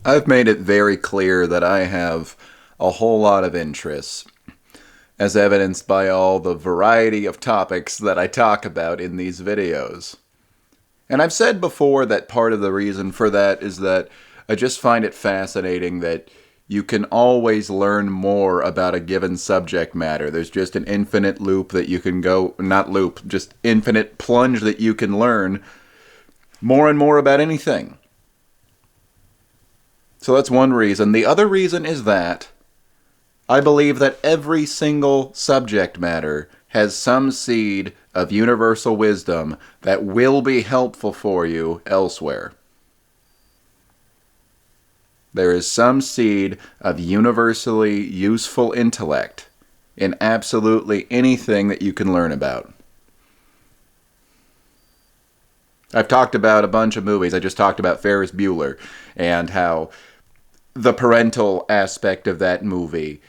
I've made it very clear that I have a whole lot of interests, as evidenced by all the variety of topics that I talk about in these videos. And I've said before that part of the reason for that is that I just find it fascinating that you can always learn more about a given subject matter. There's just an infinite loop that you can go, not loop, just infinite plunge that you can learn more and more about anything. So that's one reason. The other reason is that I believe that every single subject matter has some seed of universal wisdom that will be helpful for you elsewhere. There is some seed of universally useful intellect in absolutely anything that you can learn about. I've talked about a bunch of movies. I just talked about Ferris Bueller and how the parental aspect of that movie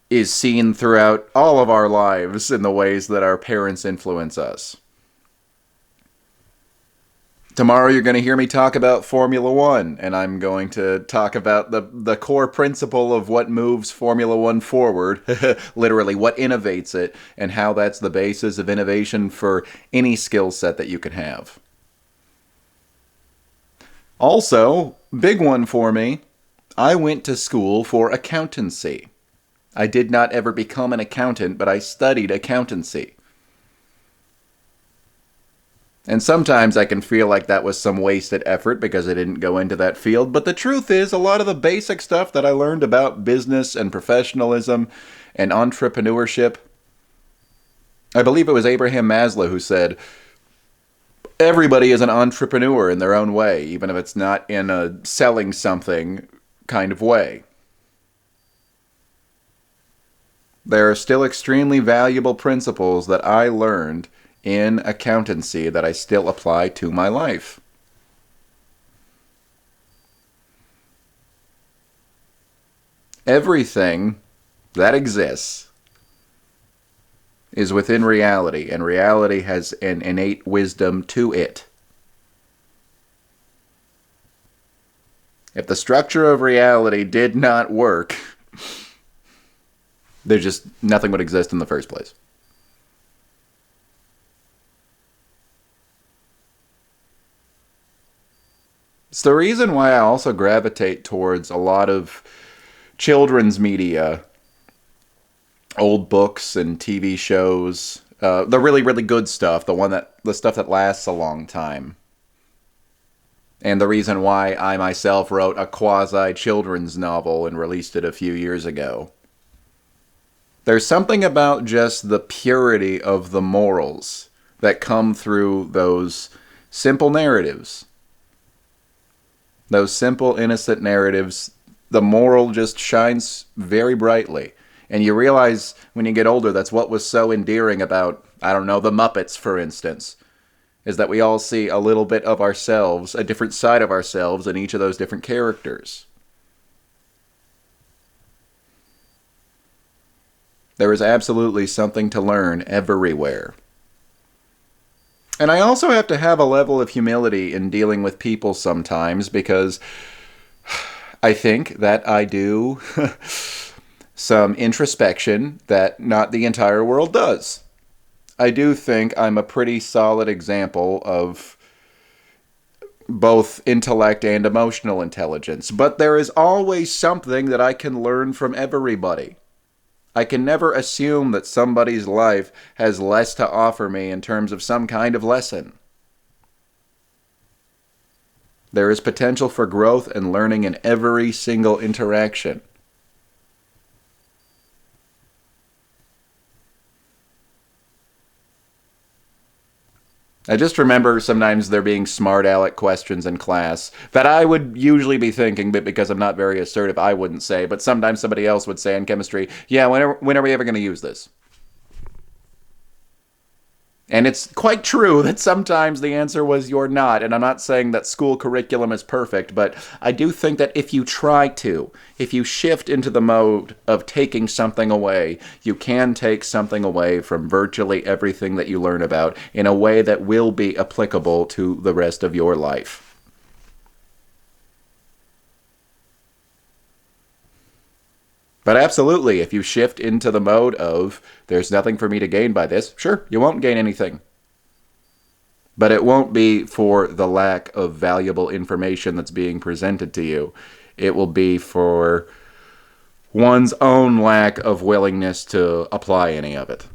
is seen throughout all of our lives in the ways that our parents influence us. Tomorrow you're going to hear me talk about Formula One, and I'm going to talk about the core principle of what moves Formula One forward, literally what innovates it, and how that's the basis of innovation for any skill set that you can have. Also, big one for me, I went to school for accountancy. I did not ever become an accountant, but I studied accountancy. And sometimes I can feel like that was some wasted effort because I didn't go into that field. But the truth is, a lot of the basic stuff that I learned about business and professionalism and entrepreneurship, I believe it was Abraham Maslow who said, everybody is an entrepreneur in their own way, even if it's not in a selling something kind of way. There are still extremely valuable principles that I learned in accountancy that I still apply to my life. Everything that exists is within reality, and reality has an innate wisdom to it. If the structure of reality did not work, there's just nothing would exist in the first place. It's the reason why I also gravitate towards a lot of children's media, old books and TV shows, the really, really good stuff, the stuff that lasts a long time. And the reason why I myself wrote a quasi-children's novel and released it a few years ago. There's something about just the purity of the morals that come through those simple narratives. Those simple, innocent narratives, the moral just shines very brightly. And you realize when you get older, that's what was so endearing about, I don't know, the Muppets, for instance, is that we all see a little bit of ourselves, a different side of ourselves in each of those different characters. There is absolutely something to learn everywhere. And I also have to have a level of humility in dealing with people sometimes because I think that I do some introspection that not the entire world does. I do think I'm a pretty solid example of both intellect and emotional intelligence, but there is always something that I can learn from everybody. I can never assume that somebody's life has less to offer me in terms of some kind of lesson. There is potential for growth and learning in every single interaction. I just remember sometimes there being smart aleck questions in class that I would usually be thinking, but because I'm not very assertive, I wouldn't say. But sometimes somebody else would say in chemistry, yeah, when are we ever going to use this? And it's quite true that sometimes the answer was you're not. And I'm not saying that school curriculum is perfect, but I do think that if you try to, if you shift into the mode of taking something away, you can take something away from virtually everything that you learn about in a way that will be applicable to the rest of your life. But absolutely, if you shift into the mode of there's nothing for me to gain by this, sure, you won't gain anything. But it won't be for the lack of valuable information that's being presented to you. It will be for one's own lack of willingness to apply any of it.